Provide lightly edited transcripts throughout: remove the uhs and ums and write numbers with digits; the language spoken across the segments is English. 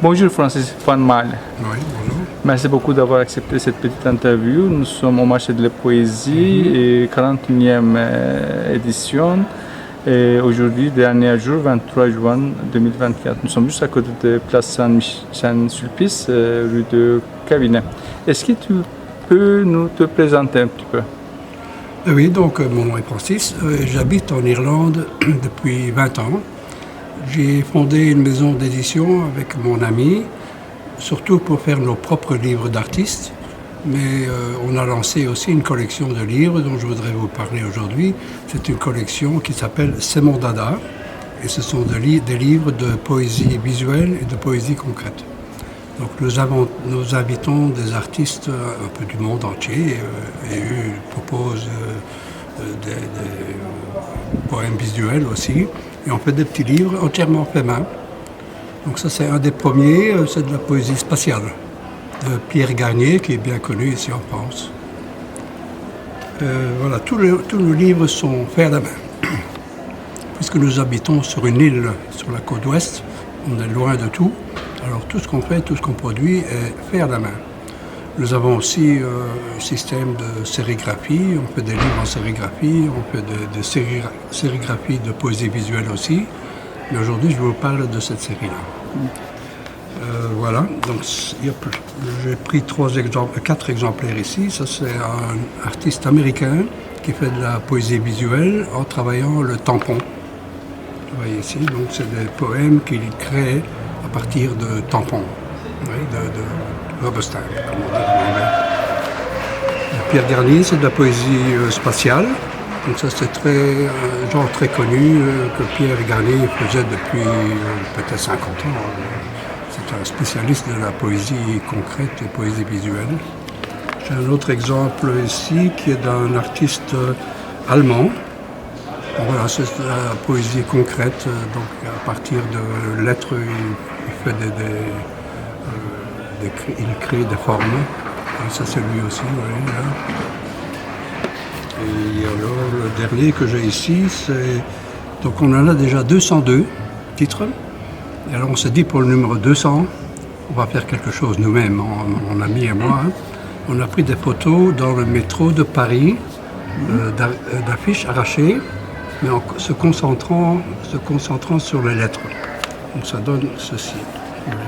Bonjour Francis Van Maele. Oui, bonjour. Merci beaucoup d'avoir accepté cette petite interview. Nous sommes au marché de la poésie et 41e édition. Et aujourd'hui, dernier jour, 23 juin 2024. Nous sommes juste à côté de place Saint-Sulpice, rue de Cabinet. Est-ce que tu peux nous te présenter un petit peu? Oui, donc mon nom est Francis. J'habite en Irlande depuis 20 ans. J'ai fondé une maison d'édition avec mon ami, surtout pour faire nos propres livres d'artistes. Mais on a lancé aussi une collection de livres dont je voudrais vous parler aujourd'hui. C'est une collection qui s'appelle C'est mon dada. Et ce sont des livres de poésie visuelle et de poésie concrète. Donc nous invitons des artistes un peu du monde entier et eux proposent des poèmes visuels aussi. Et on fait des petits livres entièrement faits main. Donc ça c'est un des premiers, c'est de la poésie spatiale de Pierre Garnier qui est bien connu ici en France. Voilà, tous nos livres sont faits à la main. Puisque nous habitons sur une île sur la côte ouest, on est loin de tout. Alors tout ce qu'on fait, tout ce qu'on produit est fait à la main. Nous avons aussi un système de sérigraphie, on fait des livres en sérigraphie, on fait de sérigraphie de poésie visuelle aussi. Mais aujourd'hui, je vous parle de cette série-là. Voilà, donc j'ai pris 4 exemplaires ici. Ça, c'est un artiste américain qui fait de la poésie visuelle en travaillant le tampon. Vous voyez ici, donc c'est des poèmes qu'il crée à partir de tampons, de rubber stamp, comme on dit en anglais. Pierre Garnier, c'est de la poésie spatiale. Donc ça, c'est un genre très connu que Pierre Garnier faisait depuis peut-être 50 ans. C'est un spécialiste de la poésie concrète et poésie visuelle. J'ai un autre exemple ici qui est d'un artiste allemand. Voilà, c'est la poésie concrète, donc à partir de lettres, il fait il crée des formes. Et ça c'est lui aussi, oui, là. Et alors le dernier que j'ai ici, donc on en a déjà 202 titres. Et alors on s'est dit pour le numéro 200, on va faire quelque chose nous-mêmes, mon ami et moi. Hein. On a pris des photos dans le métro de Paris, d'affiches arrachées, mais en se concentrant sur les lettres. Donc ça donne ceci. Voilà.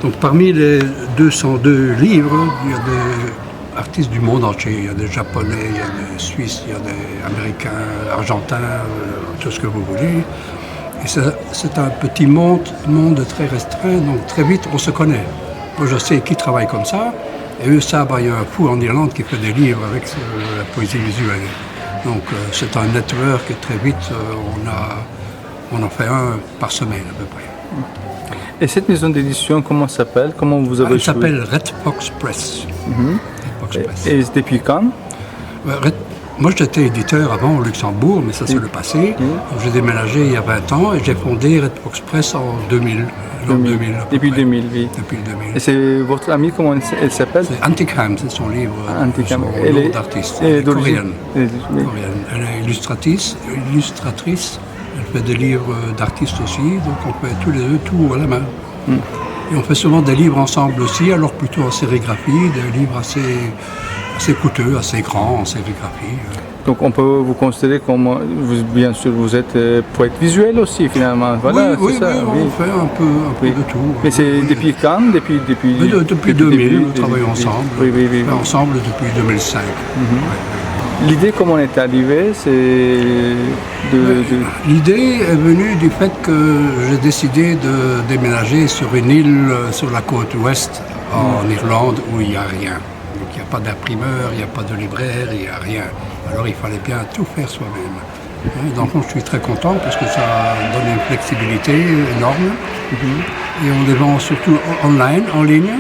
Donc parmi les 202 livres, il y a des artistes du monde entier. Il y a des Japonais, il y a des Suisses, il y a des Américains, Argentins, tout ce que vous voulez. Et c'est un petit monde très restreint, donc très vite on se connaît. Moi je sais qui travaille comme ça. Et eux savent, il y a un fou en Irlande qui fait des livres avec la poésie visuelle. Donc c'est un network et très vite on en fait un par semaine à peu près. Et cette maison d'édition, comment s'appelle? Comment vous avez Elle s'appelle Redfoxpress. Redfoxpress. Et depuis quand? Moi j'étais éditeur avant au Luxembourg, mais ça c'est le passé. J'ai déménagé il y a 20 ans et j'ai fondé Redfoxpress en 2000. Depuis 2000, oui. Depuis 2000. Et c'est votre amie, comment elle s'appelle? C'est Antic-Ham, c'est son livre, Antic-Ham. son nom d'artiste. Elle est coréenne. Elle est illustratrice, elle fait des livres d'artistes aussi, donc on fait tous les deux tout à la main. Et on fait souvent des livres ensemble aussi, alors plutôt en sérigraphie, des livres assez coûteux, assez grands en sérigraphie. Donc on peut vous considérer comme, bien sûr, vous êtes poète visuel aussi finalement. Voilà, oui, c'est ça, on fait un peu de tout. Mais c'est depuis quand? Depuis 2000, nous travaillons ensemble. Oui. Ensemble depuis 2005. L'idée, comment on est arrivé, c'est L'idée est venue du fait que j'ai décidé de déménager sur une île sur la côte ouest en Irlande où il n'y a rien. Donc il n'y a pas d'imprimeur, il n'y a pas de libraire, il n'y a rien. Alors il fallait bien tout faire soi-même. Dans le fond, je suis très content parce que ça donne une flexibilité énorme. Et on les vend surtout en ligne.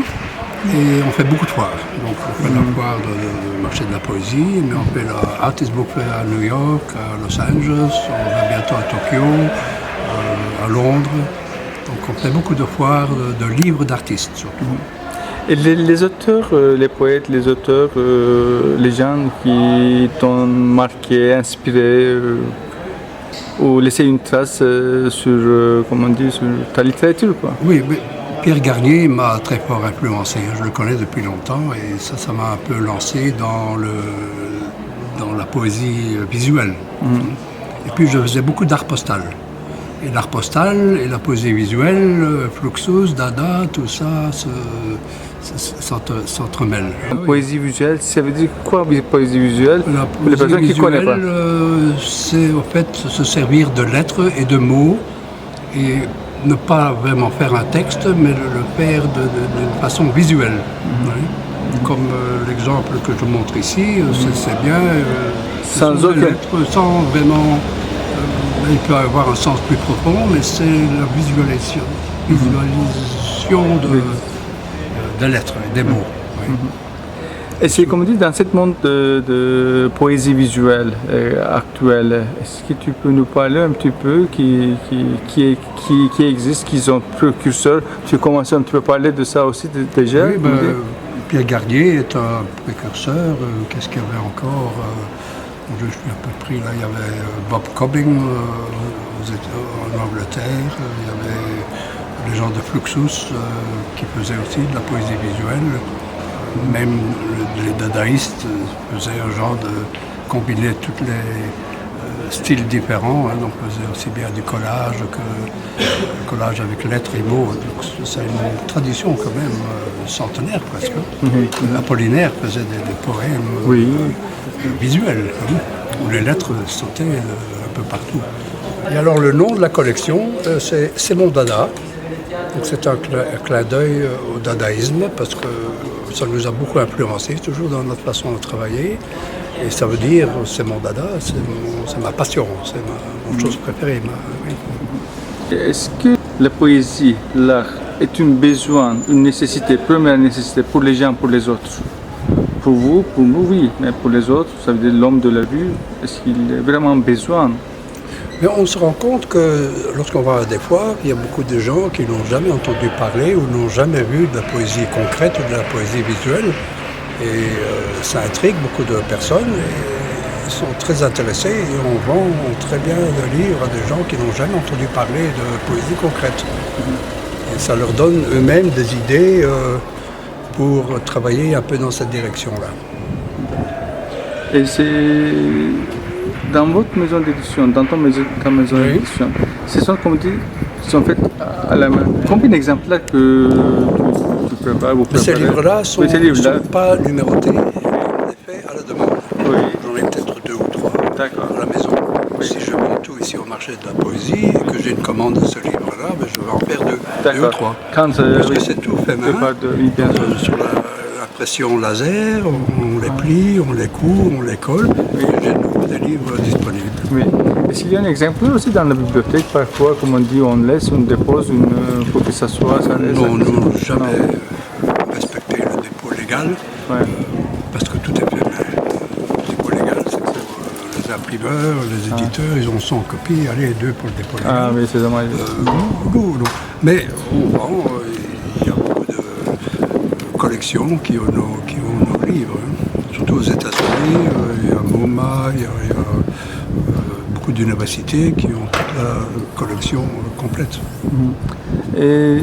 Et on fait beaucoup de foires. Donc on fait la foire du marché de la poésie, mais on fait la Artist Book Fair à New York, à Los Angeles, on va bientôt à Tokyo, à Londres. Donc on fait beaucoup de foires de livres d'artistes surtout. Et les auteurs, les poètes, les auteurs, les gens qui t'ont marqué, inspiré, ou laisser une trace sur, comment on dit, sur ta littérature, quoi. Oui, mais Pierre Garnier m'a très fort influencé. Je le connais depuis longtemps et ça m'a un peu lancé dans la poésie visuelle. Et puis je faisais beaucoup d'art postal. Et l'art postal et la poésie visuelle, Fluxus, Dada, tout ça s'entremêlent. La poésie visuelle, ça veut dire quoi, poésie visuelle? La pour les personnes qui ne connaissent pas. C'est en fait se servir de lettres et de mots et ne pas vraiment faire un texte, mais le faire d'une façon visuelle. Oui. Comme l'exemple que je montre ici, c'est bien. Sans aucun... lettres, sans vraiment... il peut avoir un sens plus profond, mais c'est la visualisation de lettres et des mots. Oui. Et c'est comme dit, dans ce monde de poésie visuelle actuelle, est-ce que tu peux nous parler un petit peu qui existe, qui sont précurseurs? Tu commences un petit peu à parler de ça aussi déjà? Oui, Pierre Garnier est un précurseur. Qu'est-ce qu'il y avait encore? Je suis à peu près là, il y avait Bob Cobbing en Angleterre, il y avait les gens de Fluxus qui faisaient aussi de la poésie visuelle. Même les dadaïstes faisaient un genre de combiner tous les styles différents. Donc faisaient aussi bien du collage que le collage avec lettres et mots. Donc c'est une tradition quand même centenaire presque. Apollinaire faisait des poèmes visuels, où les lettres sautaient un peu partout. Et alors le nom de la collection, c'est mon dada. Donc c'est un clin d'œil au dadaïsme parce que ça nous a beaucoup influencé, toujours dans notre façon de travailler. Et ça veut dire, c'est mon dada, c'est ma passion, c'est mon chose préférée. Oui. Est-ce que la poésie, l'art, est un besoin, une nécessité, première nécessité pour les gens, pour les autres? Pour vous, pour nous, oui, mais pour les autres, ça veut dire l'homme de la rue, est-ce qu'il a vraiment besoin? Mais on se rend compte que lorsqu'on va à des foires, il y a beaucoup de gens qui n'ont jamais entendu parler ou n'ont jamais vu de la poésie concrète ou de la poésie visuelle. Et ça intrigue beaucoup de personnes et ils sont très intéressés et on vend très bien des livres à des gens qui n'ont jamais entendu parler de poésie concrète. Et ça leur donne eux-mêmes des idées pour travailler un peu dans cette direction-là. Et c'est dans votre maison d'édition, dans ta maison d'édition, ce sont, comme dit, sont faits à la main. Combien d'exemplaires que tu prépares? Ces livres-là ne sont pas numérotés, on les fait à la demande. J'en ai peut-être 2 ou 3 à la maison. Si je vends tout ici au marché de la poésie et que j'ai une commande de ce livre-là, je vais en faire 2 ou 3. Parce que c'est tout fait main, sur l'impression laser, on les plie, on les coud, on les colle, et j'ai des livres disponibles. Oui. Est-ce qu'il y a un exemplaire aussi dans la bibliothèque, parfois, comme on dit, on laisse, on dépose, pour que ça soit... Ça laisse, non, nous n'avons jamais respecté le dépôt légal, parce que tout est fait main. Le dépôt légal, c'est pour les imprimeurs, les éditeurs, ils ont 100 copies, allez, 2 pour le dépôt légal. Ah oui, c'est dommage. Non. Mais on vend, il y a beaucoup de collections qui ont nos livres, surtout aux États-Unis, il y a MoMA, il y a beaucoup d'universités qui ont toute la collection complète. Et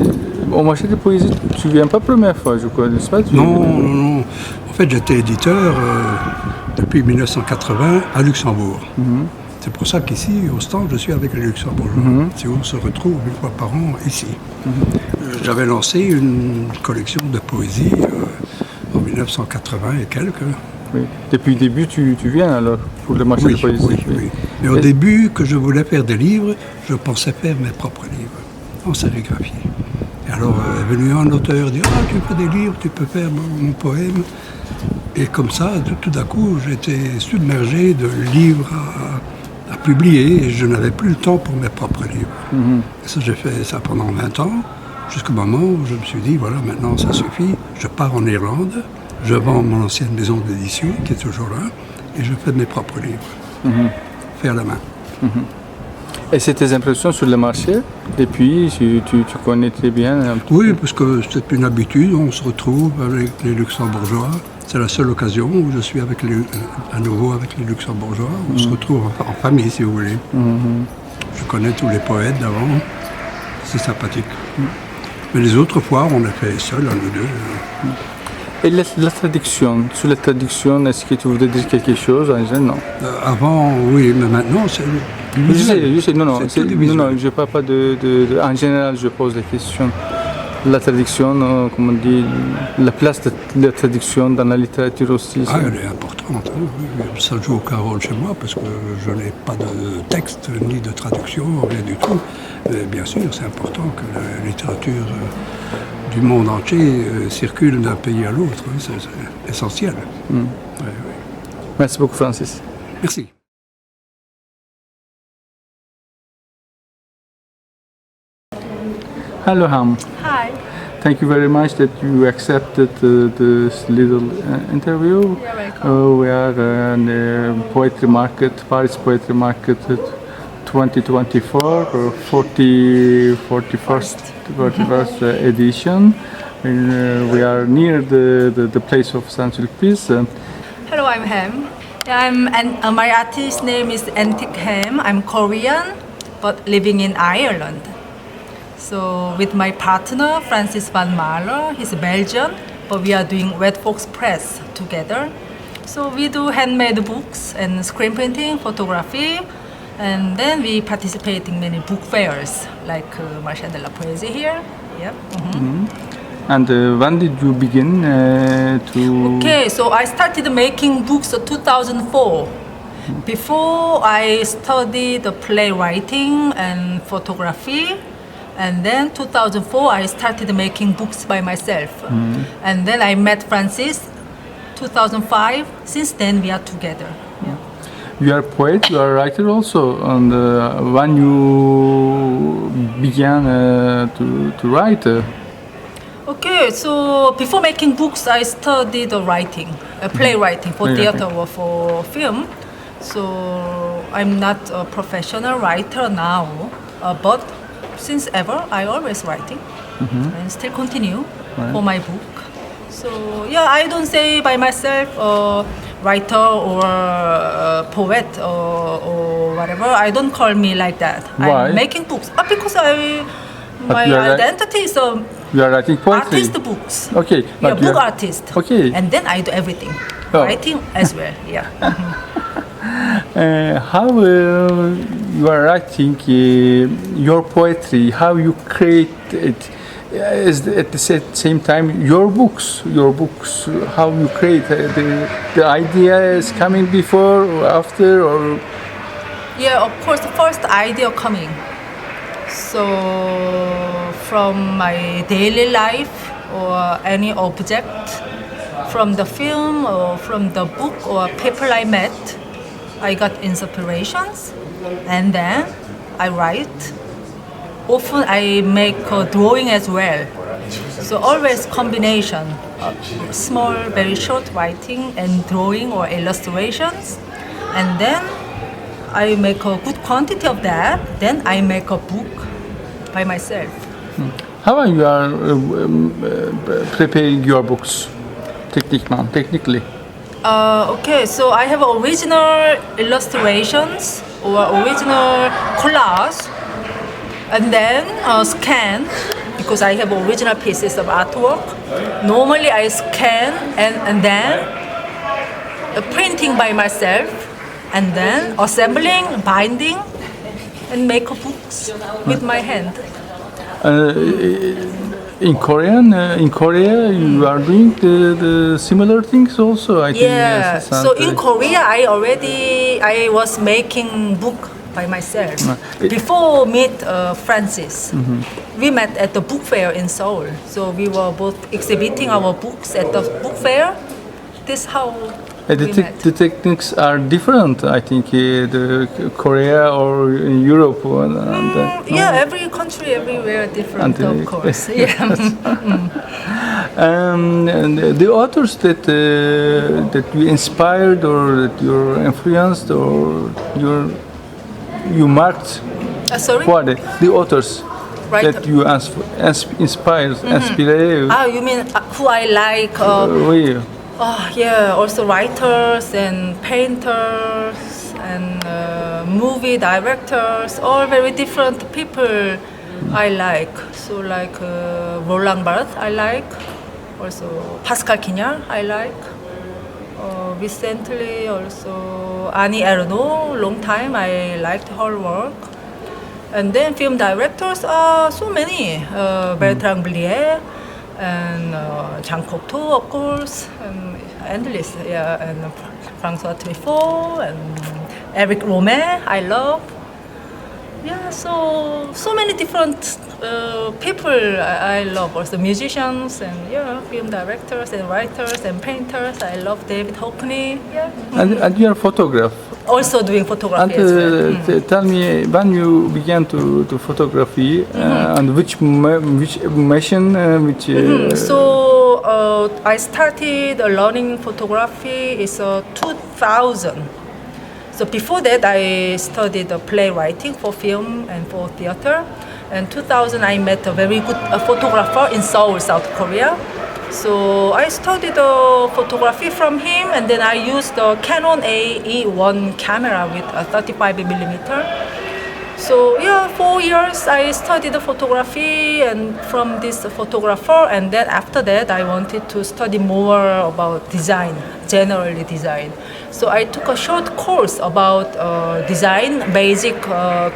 au marché de poésie, tu ne viens pas la première fois, je crois, n'est-ce pas? Non. En fait, j'étais éditeur depuis 1980 à Luxembourg. C'est pour ça qu'ici, au stand, je suis avec les Luxembourgeois. Si on se retrouve une fois par an ici. J'avais lancé une collection de poésie en 1980 et quelques. Oui. Depuis le début, tu viens alors pour le marché de poésie? Oui. Mais au début, que je voulais faire des livres, je pensais faire mes propres livres, en sérigraphie. Et alors est venu un auteur dire « Ah, tu fais des livres, tu peux faire mon poème ». Et comme ça, tout d'un coup, j'étais submergé de livres à publier et je n'avais plus le temps pour mes propres livres. Et ça, j'ai fait ça pendant 20 ans, jusqu'au moment où je me suis dit « Voilà, maintenant ça suffit, je pars en Irlande ». Je vends mon ancienne maison d'édition, qui est toujours là, et je fais mes propres livres, fait à la main. Et c'est tes impressions sur le marché? Depuis, tu connais très bien? Oui, parce que c'est une habitude, on se retrouve avec les Luxembourgeois, C'est la seule occasion où je suis à nouveau avec les Luxembourgeois. On se retrouve en famille, si vous voulez. Je connais tous les poètes d'avant. C'est sympathique. Mais les autres fois, on a fait seul, nous deux. Et la traduction, sur la traduction, est-ce que tu voudrais dire quelque chose? Non. Avant, oui, mais maintenant, c'est... Je sais, non, C'est tout visuel. je ne parle pas en général, je pose la question. La traduction, comme on dit, la place de la traduction dans la littérature aussi. Ah, elle est importante. Hein. Ça joue aucun rôle chez moi parce que je n'ai pas de texte ni de traduction, rien du tout. Mais bien sûr, c'est important que la littérature du monde entier circule d'un pays à l'autre. Hein. C'est essentiel. Ouais, ouais. Merci beaucoup, Francis. Merci. Hello, Ham. Hi. Thank you very much that you accepted this little interview. You're welcome. We are in the poetry market, Paris Poetry Market 2024, 41st edition. And, we are near the place of Saint-Sulpice. Hello, I'm Ham. My artist name is Antic-Ham. I'm Korean, but living in Ireland. So with my partner, Francis van Marler, he's Belgian, but we are doing Redfoxpress together. So we do handmade books and screen printing, photography, and then we participate in many book fairs, like Marché de la Poésie here. Yep. And when did you begin to... Okay, so I started making books in 2004. Before I studied playwriting and photography, and then 2004 I started making books by myself. And then I met Francis 2005. Since then we are together. Yeah. You are a poet, you are a writer also. And when you began to write? Okay, so before making books I studied writing, playwriting for theater or for film. So I'm not a professional writer now, but since ever I always writing and still continue for my book. So yeah, I don't say by myself writer or poet or whatever. I don't call me like that. Why? I'm making books because my you are identity is a You are writing poetry? artist books. Okay. Yeah, but you book are- artist. Okay. And then I do everything. Oh. Writing as well, yeah. How you are writing your poetry, how you create it, is at the same time your books, how you create the idea is coming before or after, or Yeah, of course, the first idea coming. So from my daily life or any object, from the film or from the book or people I met, I got inspirations and then I write. Often I make a drawing as well. So always combination, small, very short writing and drawing or illustrations. And then I make a good quantity of that. Then I make a book by myself. how are you are preparing your books technically? Okay, so I have original illustrations or original collage, and then scan because I have original pieces of artwork. Normally I scan and then printing by myself, and then assembling, binding, and make books with my hand. In Korea, you are doing the similar things also. I think. Yeah. Yes, So in Korea, I was making book by myself. Before meet Francis, we met at the book fair in Seoul. So we were both exhibiting our books at the book fair. This how we met. The techniques are different. I think the Korea or in Europe. Yeah, every country, everywhere different, of course. Yeah. And the authors that you inspired or that you're influenced or you marked. Sorry. What the authors Right. that you inspired, inspiré? You mean who I like? Oui. Yeah, also writers and painters and movie directors, all very different people I like. So like Roland Barthes I like, also Pascal Quignard I like. Recently also Annie Ernaux, long time I liked her work. And then film directors are so many, Bertrand Blier and Jean Cocteau, of course, and endless, yeah, and François Truffaut and Eric Romer, I love. Yeah, so many different people I love, also musicians and yeah, film directors and writers and painters. I love David Hockney. Yeah. And you're a photographer. Also doing photography And as well. tell me, when you began to photography, and which machine, So I started learning photography is 2000. So before that, I studied playwriting for film and for theater. And 2000, I met a very good photographer in Seoul, South Korea. So I studied photography from him, and then I used the Canon AE1 camera with a 35mm. So yeah, 4 years I studied photography and from this photographer, and then after that I wanted to study more about design, generally design. So I took a short course about design, basic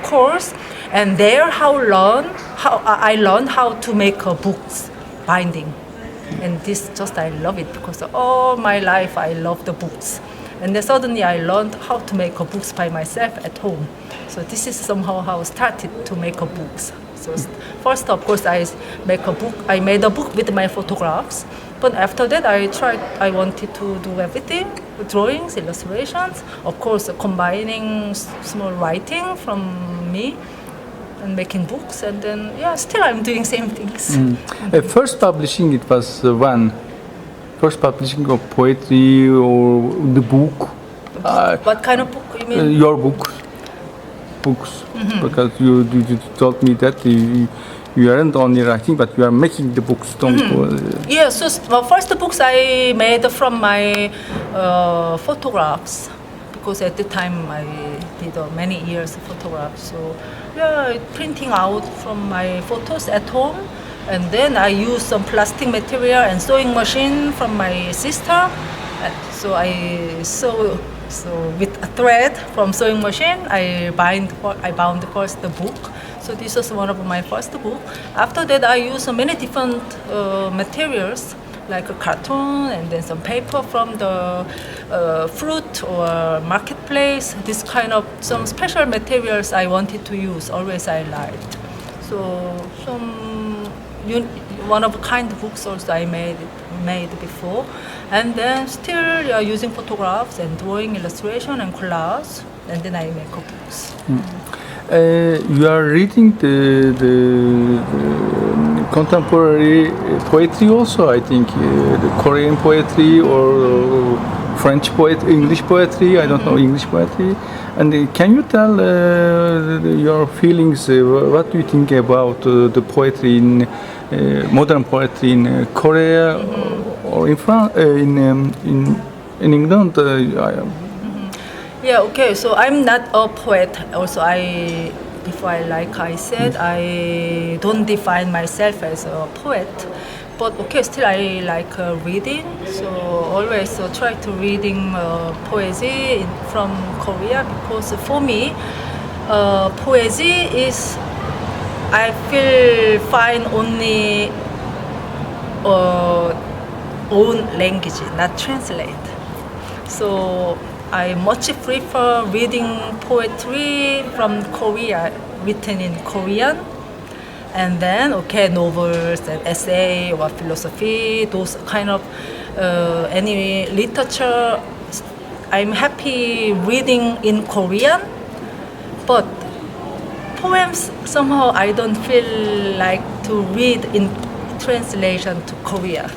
course, and there I learned how to make books binding. And this just I love it because all my life I love the books. And then suddenly I learned how to make books by myself at home. So this is somehow how I started to make books. So first, of course, I made a book with my photographs. But after that, I wanted to do everything, drawings, illustrations, of course, combining small writing from me and making books. And then, yeah, still I'm doing same things. First publishing, it was when? First publishing of poetry or the book? What kind of book you mean? Your books. Because you told me that you aren't only writing, but you are making the books. Yeah, so first the books I made from my photographs, because at the time I did many years of photographs. So yeah, printing out from my photos at home, and then I use some plastic material and sewing machine from my sister. So I sew. So with a thread from sewing machine, I bound first the book. So this was one of my first book. After that, I used many different materials, like a cartoon and then some paper from the fruit or marketplace. This kind of some special materials I wanted to use. Always I liked. So one of kind books also I made before, and then still using photographs and drawing, illustration and collage, and then I make books. You are reading the contemporary poetry also, I think, the Korean poetry or French poetry, English poetry, I don't know, English poetry. And can you tell your feelings, what do you think about the poetry in modern poetry in Korea or in France, in England? Yeah, okay, so I'm not a poet. Also, before I said, I don't define myself as a poet. But okay, still I like reading. So always try to reading poesy from Korea, because for me, poesy is, I feel find only own language, not translate. So I much prefer reading poetry from Korea, written in Korean, and then novels and essay or philosophy, those kind of any literature. I'm happy reading in Korean, but poems somehow I don't feel like to read in translation to Korea.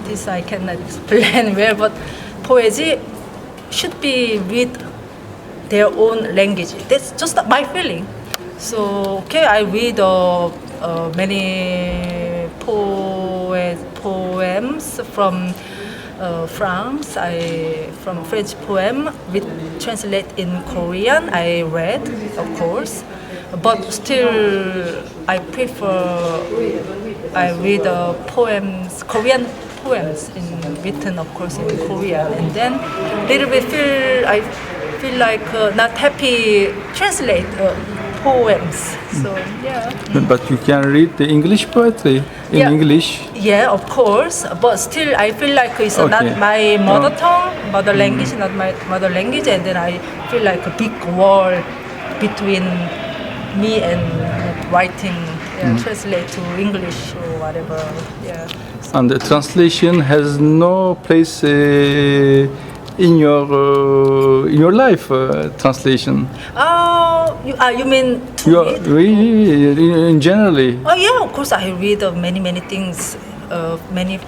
This I cannot explain well, but poesy should be read their own language. That's just my feeling. So I read many poems from France. From French poem, which translate in Korean. I read, of course, but still I read poems, Korean poems written, of course, in Korean, and then little bit I feel like not happy translate poems. So yeah. But you can read the English poetry in English. Yeah, of course. But still, I feel like it's Okay. not my mother tongue, mother language, not my mother language, and then I feel like a big wall between me and writing, translate to English or whatever. Yeah. And the translation has no place in your life. Translation. You mean to You read? in generally. Oh yeah, of course I read many things.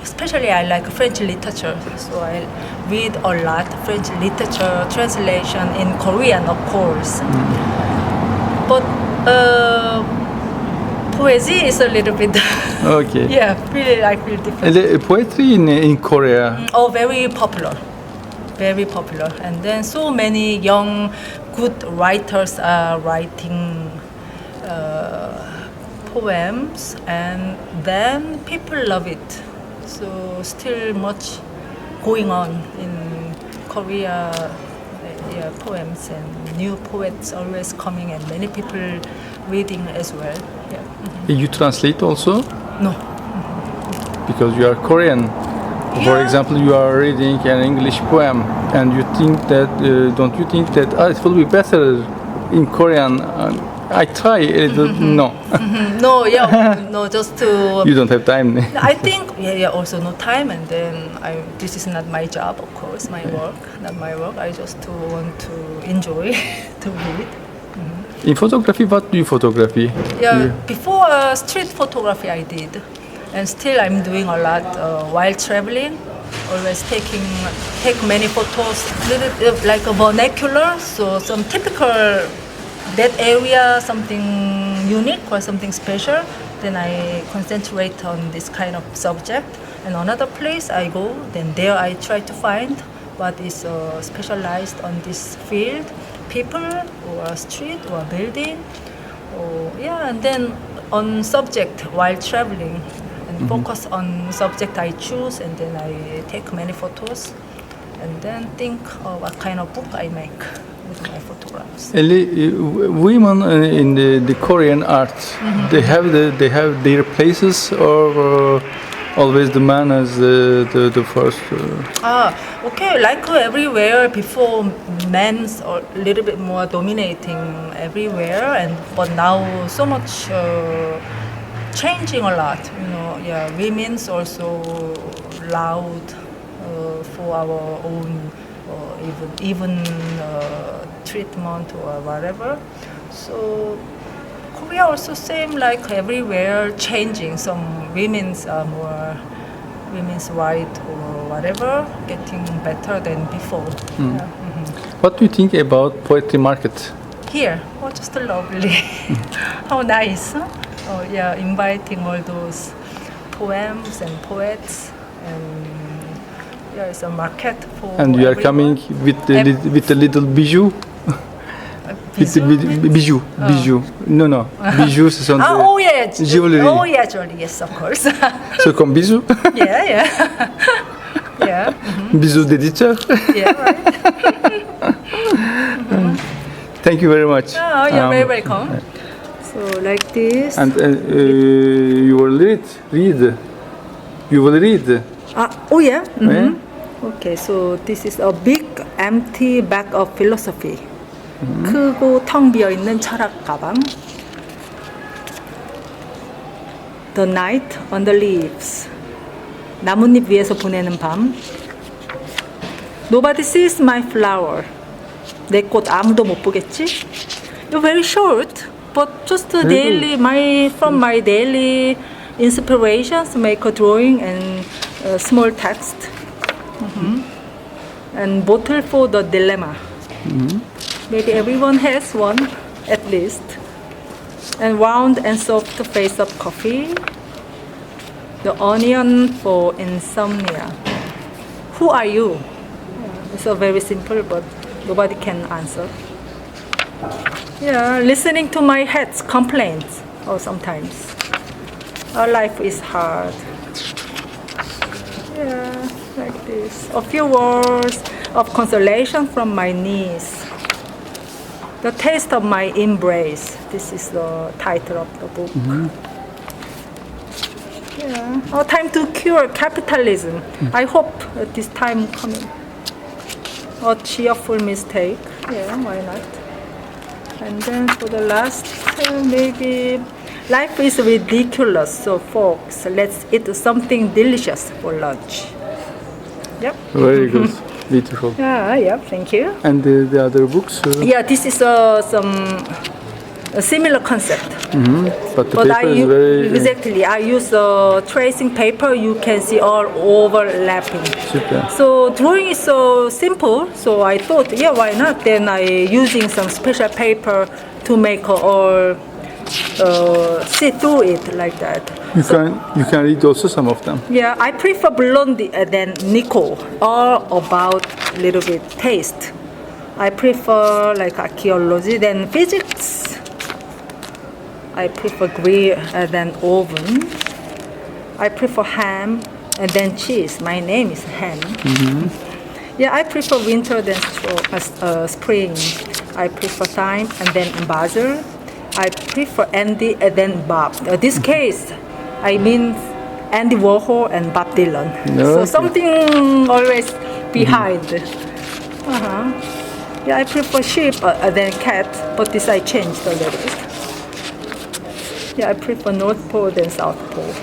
Especially I like French literature, so I read a lot French literature translation in Korean, of course. But poésie is a little bit Okay. yeah, I feel different. And the poetry in Korea. Oh, very popular. Very popular. And then so many young, good writers are writing poems, and then people love it. So still much going on in Korea, poems and new poets always coming, and many people reading as well. Yeah. You translate also No. because you are Korean. For Yeah. example, you are reading an English poem, and you think that don't you think that it will be better in Korean? I try a little. No, No, no, just to. you don't have time. I think also no time, and then this is not my job, of course, my work, not my work. I just want to enjoy to read. In photography, what do you photography? Yeah, before street photography I did, and still I'm doing a lot while traveling. Always take many photos, little like a vernacular, so some typical that area, something unique or something special. Then I concentrate on this kind of subject. And another place I go, then there I try to find what is specialized on this field, people or street or building, and then on subject while traveling, and focus on subject I choose, and then I take many photos, and then think what kind of book I make with my photographs. Women in the Korean art, they have their places, or always the man as the first. Okay, like everywhere before, men's a little bit more dominating everywhere, but now so much changing a lot. Women's also loud for our own even treatment or whatever. So Korea also same like everywhere changing. Some women's are more women's right or whatever, getting better than before. Yeah. What do you think about poetry market? Here, just lovely. How nice, huh? Oh yeah, inviting all those poems and poets, and it's a market for. And you are everyone. coming with the little bijou. Bijou. No. Bijou, ce sont des jewelry. Oh yeah, jewelry. Yes, of course. C'est comme bisou. Yeah. Yeah. Bisous d'éditeur. Yeah, right. Thank you very much. Oh, you're very welcome. So like this. And you will read. You will read. Oh yeah. Eh? Okay, so this is a big empty bag of philosophy. 크고 텅 비어 있는 철학 가방. The night on the leaves. 나뭇잎 위에서 보내는 밤. Nobody sees my flower. 내 꽃 아무도 못 보겠지? You're very short, but just from my daily inspirations, make a drawing and small text. And bottle for the dilemma. Maybe everyone has one, at least. And round and soft face of coffee. The onion for insomnia. who are you? It's a very simple, but nobody can answer. Yeah, listening to my head's complaints, or sometimes. Our life is hard. Yeah, like this. A few words of consolation from my niece. The taste of my embrace. This is the title of the book. Yeah. Our time to cure capitalism. I hope this time coming. A cheerful mistake. Yeah, why not? And then for the last, maybe life is ridiculous, so folks, let's eat something delicious for lunch. Yep. Very good. Beautiful. Yeah, thank you. And the other books? Yeah, this is some a similar concept. But the But paper is very exactly, I use tracing paper. You can see all overlapping. super. So drawing is so simple. So I thought, yeah, why not? Then I using some special paper to make all see through it like that. You can read also some of them. Yeah, I prefer Blondie than Nico. All about little bit taste. I prefer like archaeology than physics. I prefer grill than oven. I prefer ham and then cheese. My name is Ham. Yeah, I prefer winter than spring. I prefer time and then basil. I prefer Andy and then Bob. This case, I mean Andy Warhol and Bob Dylan. So something always behind. Yeah, I prefer sheep than cat, but this I changed a little bit. Yeah, I prefer North Pole than South Pole.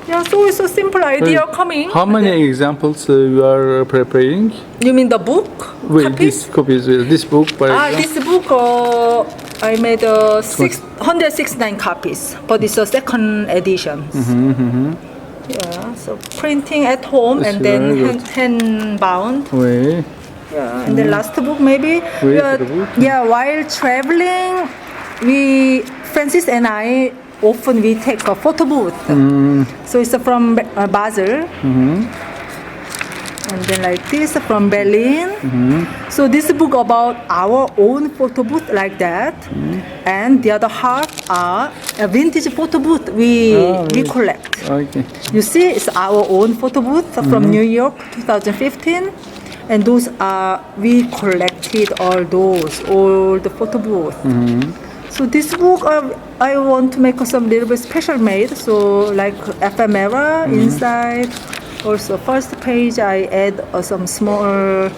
Yeah, so it's a simple idea coming. How many examples you are preparing? You mean the book? Wait, Copies? this copies, this book, for example? This book, I made 169 copies, but it's a second edition. Yeah, so printing at home That's and then very good. hand bound. Oui. Yeah, and the last book maybe. Oui, the book. Yeah, while traveling, Francis and I often we take a photo booth. So it's from Basel. And then like this from Berlin. So this book about our own photo booth like that. And the other half are a vintage photo booth we collect. Okay. You see, it's our own photo booth from New York, 2015. And those are, we collected all the photo booths. So this book, I want to make some little bit special made. So like ephemera inside. Also, first page I add some small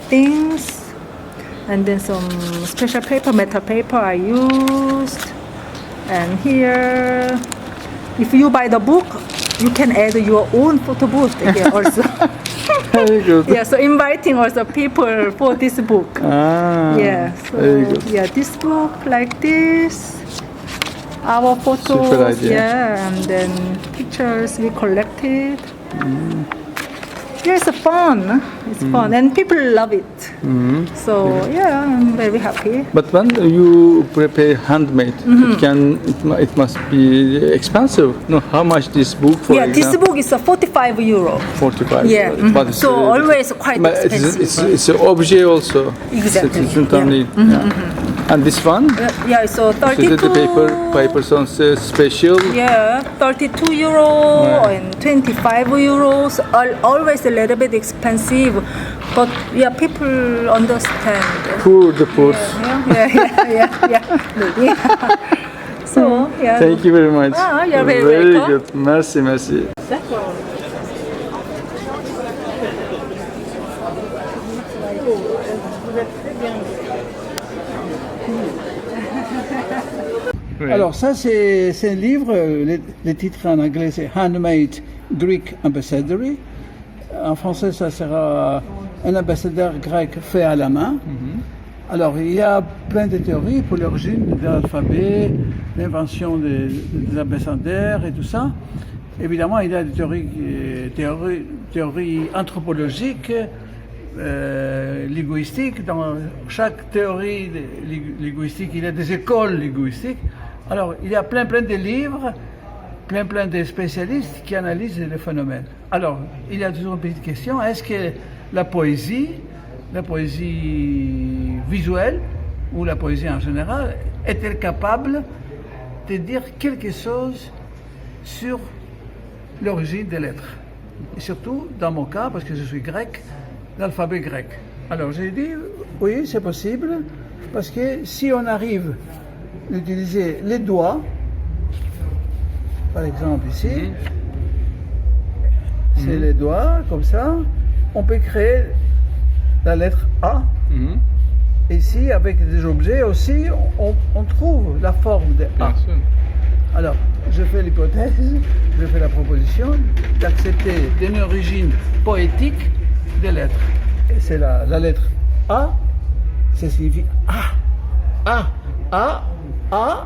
things. And then some special paper, metal paper I used. And here, if you buy the book, you can add your own photo booth here also. Very good. Yeah, so inviting also people for this book. Yeah, so very good. yeah, this book like this. Our photos, Super idea. yeah, and then pictures we collected. Yeah, it's fun. It's fun, and people love it. So yeah, I'm very happy. But when you prepare handmade, it must be expensive. No, how much this book for Yeah, example? this book is a 45 euro. 45. Yeah, But it's, so always quite but expensive. it's an objet also. Exactly, It's not only, And this one? Yeah, so So 32. the paper sounds special. Yeah, 32 euro and 25 euros. Always a little bit expensive, but yeah, people understand. Poor the poor. Yeah, maybe. So yeah. Thank you very much. You're very welcome. good. Merci. Oui. Alors ça c'est un livre, le titre en anglais c'est Handmade Greek Ambassadry. En français ça sera un ambassadeur grec fait à la main. Alors il y a plein de théories pour l'origine de l'alphabet, l'invention des ambassadeurs et tout ça. Évidemment il y a des théories anthropologiques, linguistiques. Dans chaque théorie linguistique il y a des écoles linguistiques. Alors, il y a plein de livres plein de spécialistes qui analysent les phénomènes. Alors, il y a toujours une petite question, est-ce que la poésie visuelle, ou la poésie en général, est-elle capable de dire quelque chose sur l'origine des lettres? Et surtout, dans mon cas, parce que je suis grec, l'alphabet grec. Alors j'ai dit, oui, c'est possible, parce que si on arrive à utiliser les doigts, par exemple ici, c'est les doigts, comme ça, on peut créer la lettre A. Ici, avec des objets aussi, on trouve la forme de A. Alors, je fais l'hypothèse, je fais la proposition d'accepter une origine poétique des lettres. Et c'est la lettre A, ça signifie A,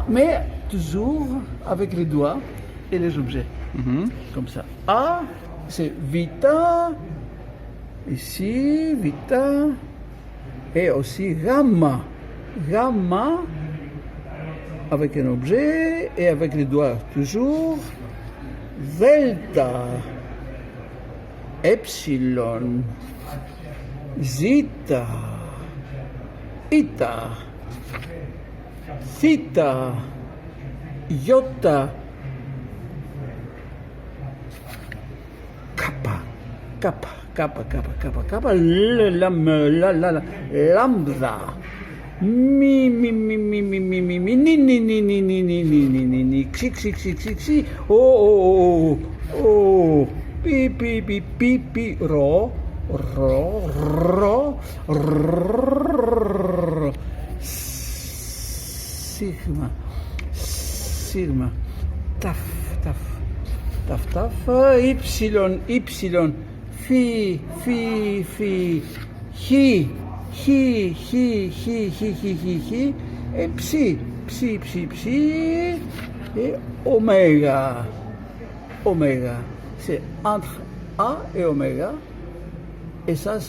mais toujours avec les doigts et les objets. Comme ça. A, c'est vita, ici, vita, et aussi gamma. Gamma, avec un objet et avec les doigts toujours. Delta, epsilon, zeta, eta, theta, iota, kappa, lambda, mi, ni, xi, o, pi, ro, sigma, taf, ypsilon, fi, hi, et psi, et oméga. C'est entre A et oméga. Et ça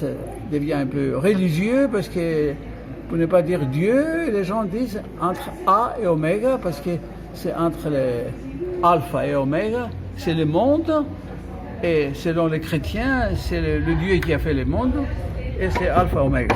devient un peu religieux parce que, pour ne pas dire Dieu, les gens disent entre A et oméga parce que c'est entre les alpha et oméga, c'est le monde. Et selon les chrétiens, c'est le Dieu qui a fait le monde, et c'est alpha oméga.